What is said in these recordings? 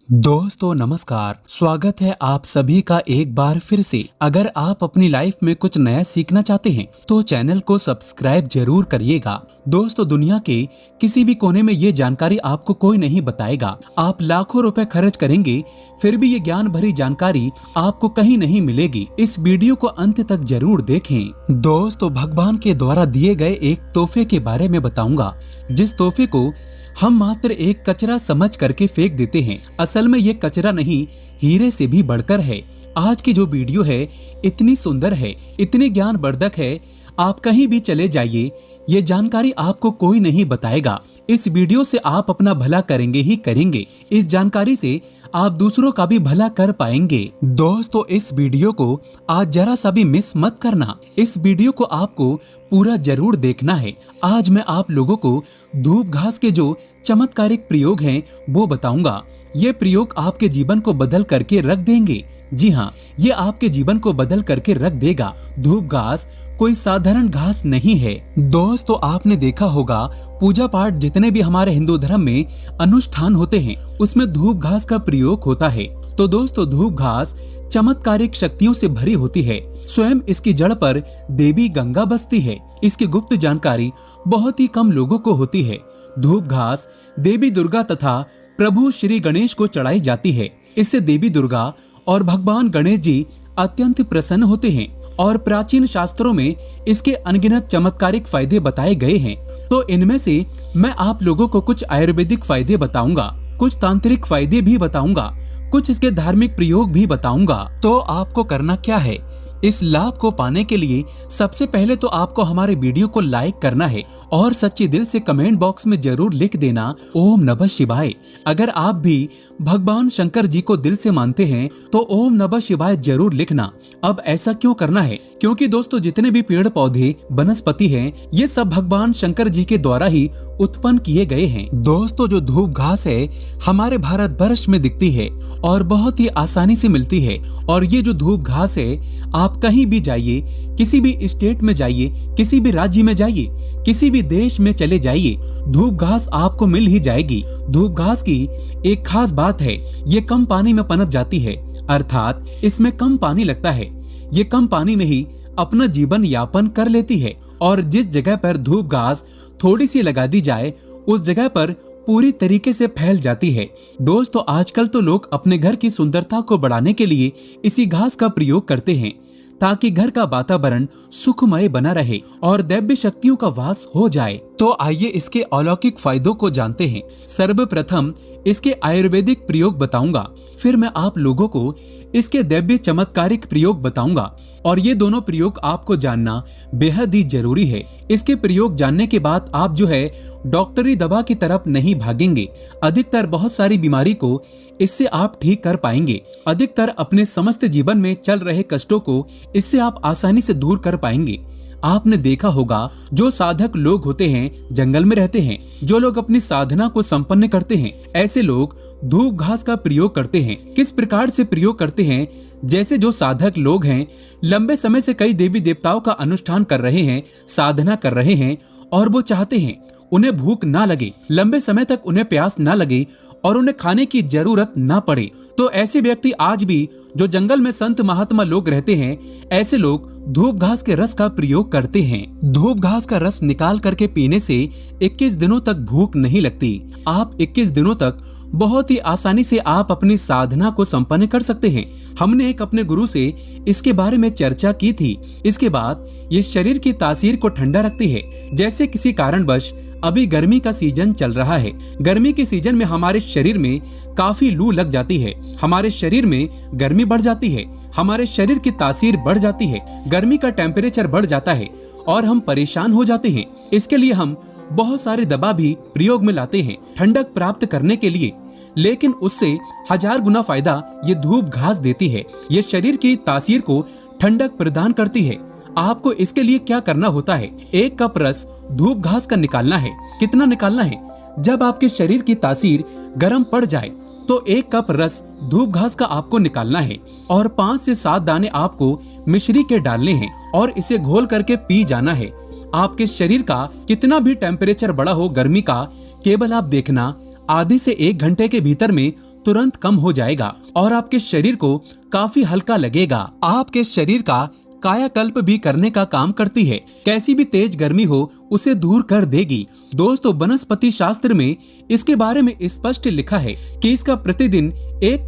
दोस्तों नमस्कार, स्वागत है आप सभी का एक बार फिर से। अगर आप अपनी लाइफ में कुछ नया सीखना चाहते हैं तो चैनल को सब्सक्राइब जरूर करिएगा। दोस्तों दुनिया के किसी भी कोने में ये जानकारी आपको कोई नहीं बताएगा। आप लाखों रुपए खर्च करेंगे फिर भी ये ज्ञान भरी जानकारी आपको कहीं नहीं मिलेगी। इस वीडियो को अंत तक जरूर देखें। दोस्तों भगवान के द्वारा दिए गए एक तोहफे के बारे में बताऊंगा, जिस तोहफे को हम मात्र एक कचरा समझ करके फेंक देते हैं। असल में ये कचरा नहीं, हीरे से भी बढ़कर है। आज की जो वीडियो है इतनी सुंदर है, इतनी ज्ञानवर्धक है, आप कहीं भी चले जाइए ये जानकारी आपको कोई नहीं बताएगा। इस वीडियो से आप अपना भला करेंगे ही करेंगे। इस जानकारी से आप दूसरों का भी भला कर पाएंगे। दोस्तों इस वीडियो को आज जरा सा भी मिस मत करना। इस वीडियो को आपको पूरा जरूर देखना है। आज मैं आप लोगों को धूप घास के जो चमत्कारिक प्रयोग हैं वो बताऊंगा। ये प्रयोग आपके जीवन को बदल करके रख देंगे। जी हाँ, ये आपके जीवन को बदल करके रख देगा। धूप घास कोई साधारण घास नहीं है। दोस्तों आपने देखा होगा पूजा पाठ जितने भी हमारे हिंदू धर्म में अनुष्ठान होते हैं उसमें धूप घास का प्रयोग होता है। तो दोस्तों धूप घास चमत्कारिक शक्तियों से भरी होती है। स्वयं इसकी जड़ पर देवी गंगा बसती है। इसकी गुप्त जानकारी बहुत ही कम लोगों को होती है। धूप घास देवी दुर्गा तथा प्रभु श्री गणेश को चढ़ाई जाती है। इससे देवी दुर्गा और भगवान गणेश जी अत्यंत प्रसन्न होते हैं और प्राचीन शास्त्रों में इसके अनगिनत चमत्कारिक फायदे बताए गए हैं। तो इनमें से मैं आप लोगों को कुछ आयुर्वेदिक फायदे बताऊंगा, कुछ तांत्रिक फायदे भी बताऊंगा, कुछ इसके धार्मिक प्रयोग भी बताऊंगा। तो आपको करना क्या है, इस लाभ को पाने के लिए सबसे पहले तो आपको हमारे वीडियो को लाइक करना है और सच्चे दिल से कमेंट बॉक्स में जरूर लिख देना ओम नमः शिवाय। अगर आप भी भगवान शंकर जी को दिल से मानते हैं तो ओम नमः शिवाय जरूर लिखना। अब ऐसा क्यों करना है, क्योंकि दोस्तों जितने भी पेड़ पौधे वनस्पति हैं ये सब भगवान शंकर जी के द्वारा ही उत्पन्न किए गए हैं। दोस्तों जो धूप घास है हमारे भारत वर्ष में दिखती है और बहुत ही आसानी से मिलती है। और ये जो धूप घास है आप कहीं भी जाइए, किसी भी स्टेट में जाइए, किसी भी राज्य में जाइए, किसी भी देश में चले जाइए, धूप घास आपको मिल ही जाएगी। धूप घास की एक खास बात है, ये कम पानी में पनप जाती है, अर्थात इसमें कम पानी लगता है। ये कम पानी में ही अपना जीवन यापन कर लेती है। और जिस जगह पर धूप घास थोड़ी सी लगा दी जाए उस जगह पर पूरी तरीके से फैल जाती है। दोस्तों आजकल तो लोग अपने घर की सुंदरता को बढ़ाने के लिए इसी घास का प्रयोग करते हैं ताकि घर का वातावरण सुखमय बना रहे और दैव्य शक्तियों का वास हो जाए। तो आइए इसके अलौकिक फायदों को जानते हैं। सर्वप्रथम इसके आयुर्वेदिक प्रयोग बताऊंगा, फिर मैं आप लोगों को इसके दैव्य चमत्कारिक प्रयोग बताऊंगा। और ये दोनों प्रयोग आपको जानना बेहद ही जरूरी है। इसके प्रयोग जानने के बाद आप जो है डॉक्टरी दवा की तरफ नहीं भागेंगे। अधिकतर बहुत सारी बीमारी को इससे आप ठीक कर पाएंगे। अधिकतर अपने समस्त जीवन में चल रहे कष्टों को इससे आप आसानी से दूर कर पाएंगे। आपने देखा होगा जो साधक लोग होते हैं जंगल में रहते हैं, जो लोग अपनी साधना को संपन्न करते हैं, ऐसे लोग धूप घास का प्रयोग करते हैं। किस प्रकार से प्रयोग करते हैं, जैसे जो साधक लोग हैं लंबे समय से कई देवी देवताओं का अनुष्ठान कर रहे हैं, साधना कर रहे हैं और वो चाहते हैं उन्हें भूख ना लगे, लंबे समय तक उन्हें प्यास ना लगे और उन्हें खाने की जरूरत ना पड़े। तो ऐसे व्यक्ति आज भी जो जंगल में संत महात्मा लोग रहते हैं, ऐसे लोग धूप घास के रस का प्रयोग करते हैं। धूप घास का रस निकाल करके पीने से 21 दिनों तक भूख नहीं लगती। आप 21 दिनों तक बहुत ही आसानी से आप अपनी साधना को संपन्न कर सकते हैं। हमने एक अपने गुरु से इसके बारे में चर्चा की थी। इसके बाद ये शरीर की तासीर को ठंडा रखती है। जैसे किसी कारणवश अभी गर्मी का सीजन चल रहा है, गर्मी के सीजन में हमारे शरीर में काफी लू लग जाती है, हमारे शरीर में गर्मी बढ़ जाती है, हमारे शरीर की तासीर बढ़ जाती है, गर्मी का टेम्परेचर बढ़ जाता है और हम परेशान हो जाते हैं। इसके लिए हम बहुत सारे दवा भी प्रयोग में लाते हैं ठंडक प्राप्त करने के लिए, लेकिन उससे 1000 गुना फायदा ये धूप घास देती है। ये शरीर की तासीर को ठंडक प्रदान करती है। आपको इसके लिए क्या करना होता है, 1 कप रस धूप घास का निकालना है। कितना निकालना है, जब आपके शरीर की तासीर गर्म पड़ जाए तो 1 कप रस धूप घास का आपको निकालना है और 5 से 7 दाने आपको मिश्री के डालने हैं और इसे घोल करके पी जाना है। आपके शरीर का कितना भी टेम्परेचर बढ़ा हो गर्मी का, केवल आप देखना आधे से 1 घंटे के भीतर में तुरंत कम हो जाएगा और आपके शरीर को काफी हल्का लगेगा। आपके शरीर का कायाकल्प भी करने का काम करती है। कैसी भी तेज गर्मी हो उसे दूर कर देगी। दोस्तों, वनस्पति शास्त्र में इसके बारे में स्पष्ट लिखा है कि इसका प्रतिदिन 1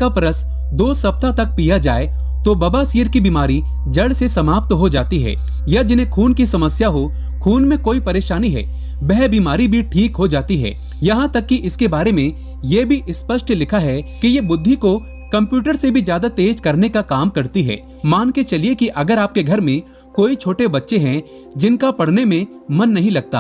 कप रस 2 सप्ताह तक पिया जाए तो बवासीर की बीमारी जड़ से समाप्त हो जाती है। या जिन्हें खून की समस्या हो, खून में कोई परेशानी है, वह बीमारी भी ठीक हो जाती है। यहाँ तक कि इसके बारे में ये भी स्पष्ट लिखा है कि ये बुद्धि को कंप्यूटर से भी ज्यादा तेज करने का काम करती है। मान के चलिए कि अगर आपके घर में कोई छोटे बच्चे हैं जिनका पढ़ने में मन नहीं लगता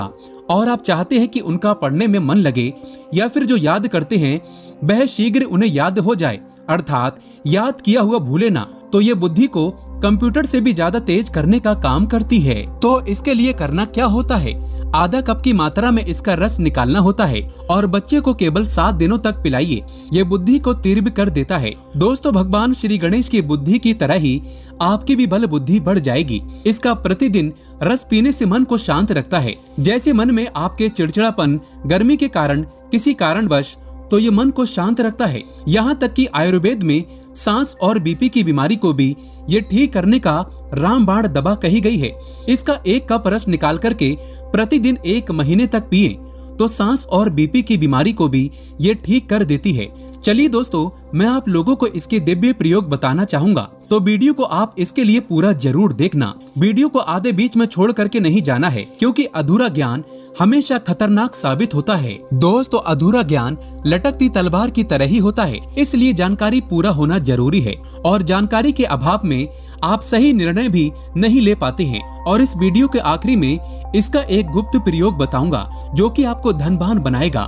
और आप चाहते हैं कि उनका पढ़ने में मन लगे, या फिर जो याद करते हैं वह शीघ्र उन्हें याद हो जाए, अर्थात याद किया हुआ भूले ना, तो ये बुद्धि को कंप्यूटर से भी ज्यादा तेज करने का काम करती है। तो इसके लिए करना क्या होता है? आधा कप की मात्रा में इसका रस निकालना होता है और बच्चे को केवल 7 दिनों तक पिलाइए। ये बुद्धि को तीव्र कर देता है। दोस्तों, भगवान श्री गणेश की बुद्धि की तरह ही आपकी भी बल बुद्धि बढ़ जाएगी। इसका प्रतिदिन रस पीने से मन को शांत रखता है। जैसे मन में आपके चिड़चिड़ापन, गर्मी के कारण किसी कारणवश, तो ये मन को शांत रखता है। यहाँ तक कि आयुर्वेद में सांस और बीपी की बीमारी को भी ये ठीक करने का रामबाण दवा कही गई है। इसका 1 कप रस निकाल करके प्रतिदिन 1 महीने तक पिए तो सांस और बीपी की बीमारी को भी ये ठीक कर देती है। चलिए दोस्तों, मैं आप लोगों को इसके दिव्य प्रयोग बताना चाहूंगा, तो वीडियो को आप इसके लिए पूरा जरूर देखना। वीडियो को आधे बीच में छोड़ करके नहीं जाना है, क्योंकि अधूरा ज्ञान हमेशा खतरनाक साबित होता है। दोस्तों, अधूरा ज्ञान लटकती तलवार की तरह ही होता है, इसलिए जानकारी पूरा होना जरूरी है और जानकारी के अभाव में आप सही निर्णय भी नहीं ले पाते हैं। और इस वीडियो के आखिरी में इसका एक गुप्त प्रयोग बताऊंगा जो कि आपको धनवान बनाएगा,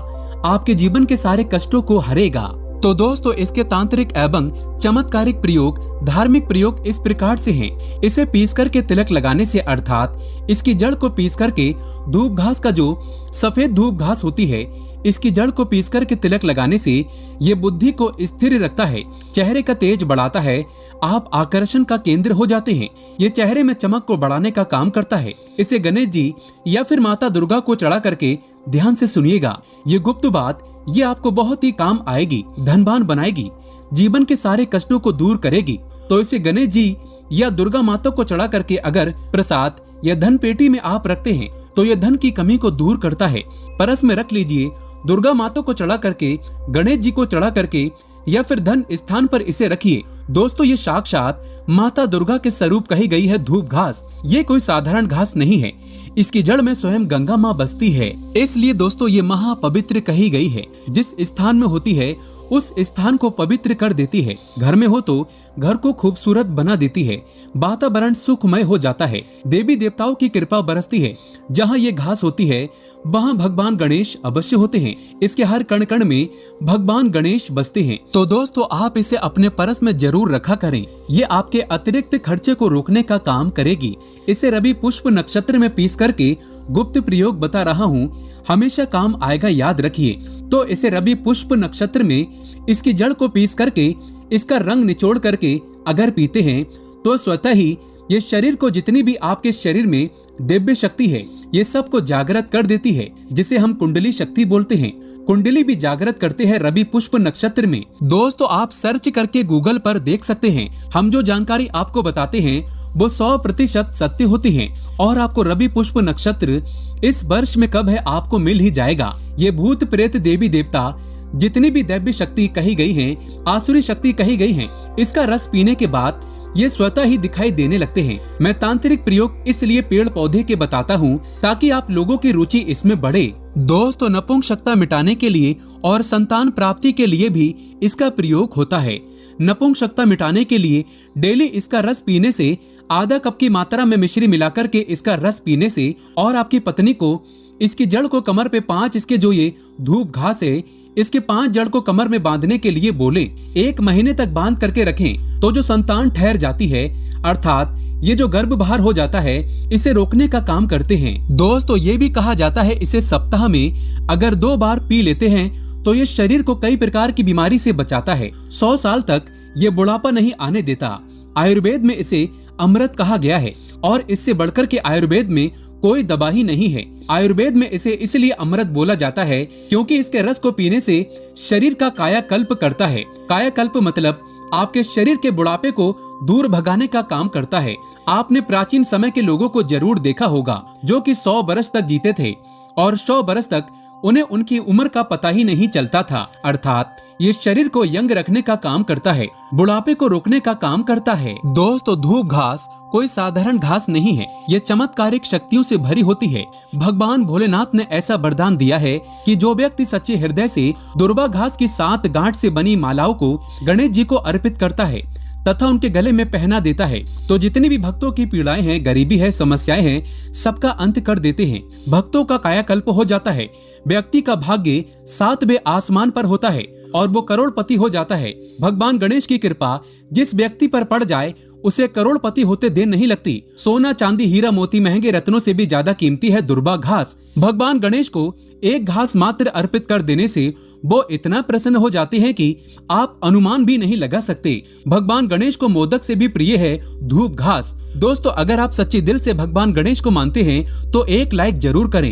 आपके जीवन के सारे कष्टों को हरेगा। तो दोस्तों, इसके तांत्रिक एवं चमत्कारिक प्रयोग, धार्मिक प्रयोग इस प्रकार से हैं। इसे पीस करके तिलक लगाने से, अर्थात इसकी जड़ को पीस करके धूप घास का जो सफेद धूप घास होती है, इसकी जड़ को पीस करके तिलक लगाने से ये बुद्धि को स्थिर रखता है, चेहरे का तेज बढ़ाता है, आप आकर्षण का केंद्र हो जाते हैं। ये चेहरे में चमक को बढ़ाने का काम करता है। इसे गणेश जी या फिर माता दुर्गा को चढ़ा करके ध्यान से सुनिएगा। ये गुप्त बात ये आपको बहुत ही काम आएगी, धनवान बनाएगी, जीवन के सारे कष्टों को दूर करेगी। तो इसे गणेश जी या दुर्गा माता को चढ़ा करके अगर प्रसाद या धन पेटी में आप रखते हैं तो ये धन की कमी को दूर करता है। परस में रख लीजिए, दुर्गा माता को चढ़ा करके, गणेश जी को चढ़ा करके या फिर धन स्थान पर इसे रखिए। दोस्तों, ये साक्षात माता दुर्गा के स्वरूप कही गई है धूप घास। ये कोई साधारण घास नहीं है, इसकी जड़ में स्वयं गंगा माँ बसती है। इसलिए दोस्तों, ये महापवित्र कही गई है। जिस स्थान में होती है उस स्थान को पवित्र कर देती है। घर में हो तो घर को खूबसूरत बना देती है, वातावरण सुखमय हो जाता है, देवी देवताओं की कृपा बरसती है। जहाँ ये घास होती है वहाँ भगवान गणेश अवश्य होते हैं। इसके हर कण कण में भगवान गणेश बसते हैं। तो दोस्तों, आप इसे अपने परस में जरूर रखा करें। ये आपके अतिरिक्त खर्चे को रोकने का काम करेगी। इसे रवि पुष्प नक्षत्र में पीस करके गुप्त प्रयोग बता रहा हूँ, हमेशा काम आएगा, याद रखिए। तो इसे रवि पुष्प नक्षत्र में इसकी जड़ को पीस करके इसका रंग निचोड़ करके अगर पीते हैं तो स्वतः ही ये शरीर को, जितनी भी आपके शरीर में दिव्य शक्ति है, ये सब को जागृत कर देती है, जिसे हम कुंडली शक्ति बोलते हैं। कुंडली भी जागृत करते हैं रवि पुष्प नक्षत्र में। दोस्तों, आप सर्च करके गूगल पर देख सकते हैं। हम जो जानकारी आपको बताते हैं वो 100% सत्य होती है। और आपको रवि पुष्प नक्षत्र इस वर्ष में कब है आपको मिल ही जाएगा। ये भूत प्रेत देवी देवता जितनी भी दैव्य शक्ति कही गई है, आसुरी शक्ति कही गई है, इसका रस पीने के बाद ये स्वतः ही दिखाई देने लगते हैं। मैं तांत्रिक प्रयोग इसलिए पेड़ पौधे के बताता हूँ ताकि आप लोगों की रुचि इसमें बढ़े। दोस्तों, नपुंसकता मिटाने के लिए और संतान प्राप्ति के लिए भी इसका प्रयोग होता है। नपुंसकता मिटाने के लिए डेली इसका रस पीने से, आधा कप की मात्रा में मिश्री मिलाकर के इसका रस पीने से, और आपकी पत्नी को इसकी जड़ को कमर पे 5 इसके जो ये धूप घास है, इसके 5 जड़ को कमर में बांधने के लिए बोले। 1 महीने तक बांध करके रखें तो जो संतान ठहर जाती है, अर्थात ये जो गर्भ बाहर हो जाता है, इसे रोकने का काम करते हैं। दोस्तों, ये भी कहा जाता है इसे सप्ताह में अगर 2 बार पी लेते हैं तो ये शरीर को कई प्रकार की बीमारी से बचाता है। 100 साल तक ये बुढ़ापा नहीं आने देता। आयुर्वेद में इसे अमृत कहा गया है और इससे बढ़कर के आयुर्वेद में कोई दवा ही नहीं है। आयुर्वेद में इसे इसलिए अमृत बोला जाता है क्योंकि इसके रस को पीने से शरीर का कायाकल्प करता है। कायाकल्प मतलब आपके शरीर के बुढ़ापे को दूर भगाने का काम करता है। आपने प्राचीन समय के लोगों को जरूर देखा होगा जो कि 100 बरस तक जीते थे और 100 बरस तक उन्हें उनकी उम्र का पता ही नहीं चलता था। अर्थात ये शरीर को यंग रखने का काम करता है, बुढ़ापे को रोकने का काम करता है। दोस्तों, धूप घास कोई साधारण घास नहीं है, ये चमत्कारिक शक्तियों से भरी होती है। भगवान भोलेनाथ ने ऐसा वरदान दिया है कि जो व्यक्ति सच्चे हृदय से दुर्वा घास की 7 गांठ से बनी मालाओं को गणेश जी को अर्पित करता है तथा उनके गले में पहना देता है तो जितनी भी भक्तों की पीड़ाएं हैं, गरीबी है, समस्याएं हैं, सबका अंत कर देते हैं। भक्तों का कायाकल्प हो जाता है। व्यक्ति का भाग्य 7वें आसमान पर होता है और वो करोड़पति हो जाता है। भगवान गणेश की कृपा जिस व्यक्ति पर पड़ जाए उसे करोड़पति होते देर नहीं लगती। सोना, चांदी, हीरा, मोती, महंगे रत्नों से भी ज्यादा कीमती है दुर्वा घास। भगवान गणेश को एक घास मात्र अर्पित कर देने से वो इतना प्रसन्न हो जाते हैं कि आप अनुमान भी नहीं लगा सकते। भगवान गणेश को मोदक से भी प्रिय है धूप घास। दोस्तों, अगर आप सच्चे दिल से भगवान गणेश को मानते हैं तो एक लाइक जरूर करें।